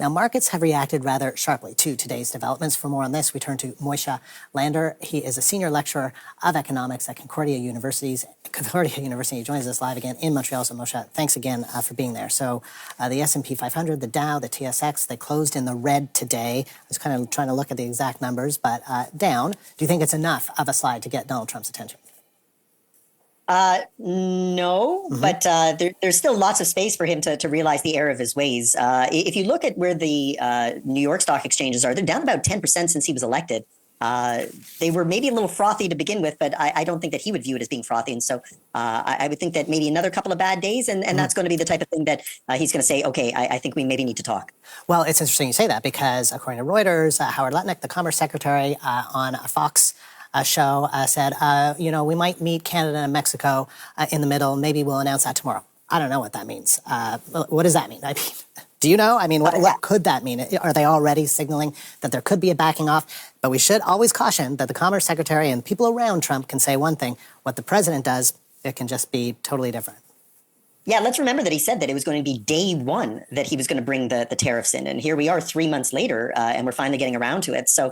Now, markets have reacted rather sharply to today's developments. For more on this, we turn to Moshe Lander. He is a senior lecturer of economics at Concordia University. He joins us live again in Montreal. So, Moshe, thanks again for being there. So, the S&P 500, the Dow, the TSX, they closed in the red today. I was kind of trying to look at the exact numbers, but down. Do you think it's enough of a slide to get Donald Trump's attention? No, but there's still lots of space for him to realize the error of his ways. If you look at where the New York stock exchanges are, they're down about 10% since he was elected. They were maybe a little frothy to begin with, but I don't think that he would view it as being frothy. And so I would think that maybe another couple of bad days, and that's going to be the type of thing that he's going to say, okay, I think we maybe need to talk. Well, it's interesting you say that because according to Reuters, Howard Lutnick, the Commerce Secretary on a Fox show said, we might meet Canada and Mexico in the middle. Maybe we'll announce that tomorrow. I don't know what that means. What does that mean? I mean, do you know? I mean, what could that mean? Are they already signaling that there could be a backing off? But we should always caution that the Commerce Secretary and people around Trump can say one thing. What the president does, it can just be totally different. Yeah, let's remember that he said that it was going to be day one that he was going to bring the tariffs in. And here we are 3 months later, and we're finally getting around to it. So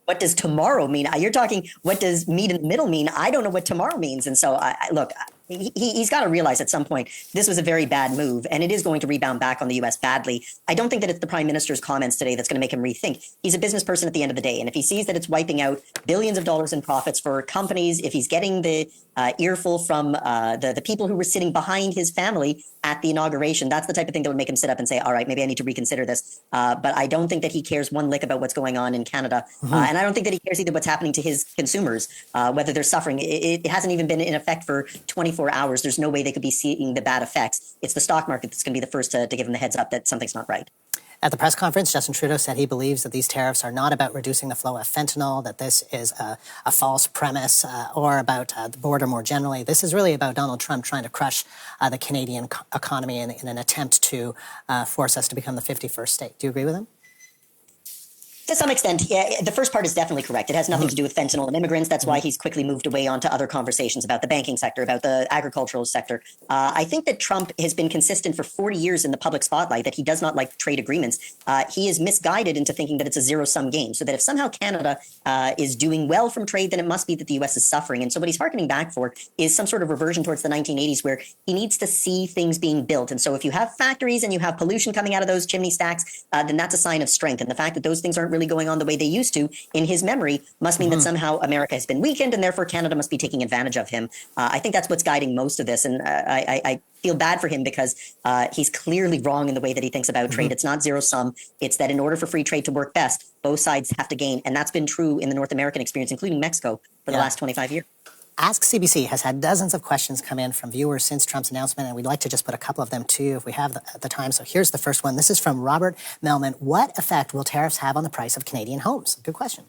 what does tomorrow mean? You're talking, what does meet in the middle mean? I don't know what tomorrow means. And so, look, he's got to realize at some point this was a very bad move, and it is going to rebound back on the U.S. badly. I don't think that it's the prime minister's comments today that's going to make him rethink. He's a business person at the end of the day. And if he sees that it's wiping out billions of dollars in profits for companies, if he's getting the earful from the people who were sitting behind his family at the inauguration, that's the type of thing that would make him sit up and say, all right, maybe I need to reconsider this. But I don't think that he cares one lick about what's going on in Canada. And I don't think that he cares either what's happening to his consumers, whether they're suffering. It hasn't even been in effect for 24 hours. There's no way they could be seeing the bad effects. It's the stock market that's going to be the first to give him the heads up that something's not right. At the press conference, Justin Trudeau said he believes that these tariffs are not about reducing the flow of fentanyl, that this is a false premise, or about the border more generally. This is really about Donald Trump trying to crush the Canadian economy in an attempt to force us to become the 51st state. Do you agree with him? To some extent, yeah, the first part is definitely correct. It has nothing to do with fentanyl and immigrants. That's why he's quickly moved away onto other conversations about the banking sector, about the agricultural sector. I think that Trump has been consistent for 40 years in the public spotlight that he does not like trade agreements. He is misguided into thinking that it's a zero-sum game, so that if somehow Canada is doing well from trade, then it must be that the U.S. is suffering. And so what he's hearkening back for is some sort of reversion towards the 1980s where he needs to see things being built. And so if you have factories and you have pollution coming out of those chimney stacks, then that's a sign of strength. And the fact that those things aren't really going on the way they used to in his memory must mean that somehow America has been weakened and therefore Canada must be taking advantage of him. I think that's what's guiding most of this. And I feel bad for him because he's clearly wrong in the way that he thinks about trade. It's not zero sum. It's that in order for free trade to work best, both sides have to gain. And that's been true in the North American experience, including Mexico, for the last 25 years. Ask CBC has had dozens of questions come in from viewers since Trump's announcement, and we'd like to just put a couple of them to you if we have the time. So here's the first one. This is from Robert Melman. What effect will tariffs have on the price of Canadian homes? Good question.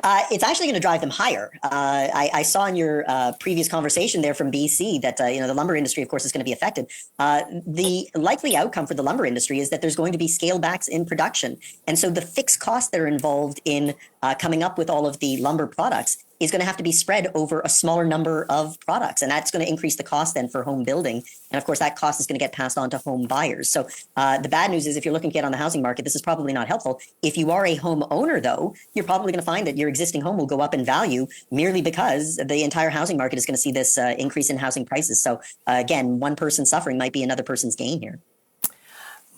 It's actually going to drive them higher. I saw in your previous conversation there from BC that the lumber industry, of course, is going to be affected. The likely outcome for the lumber industry is that there's going to be scale backs in production. And so the fixed costs that are involved in coming up with all of the lumber products is going to have to be spread over a smaller number of products. And that's going to increase the cost then for home building. And of course, that cost is going to get passed on to home buyers. So the bad news is if you're looking to get on the housing market, this is probably not helpful. If you are a home owner, though, you're probably going to find that your existing home will go up in value merely because the entire housing market is going to see this increase in housing prices. So again, one person suffering might be another person's gain here.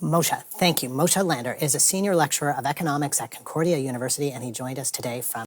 Moshe, thank you. Moshe Lander is a senior lecturer of economics at Concordia University, and he joined us today from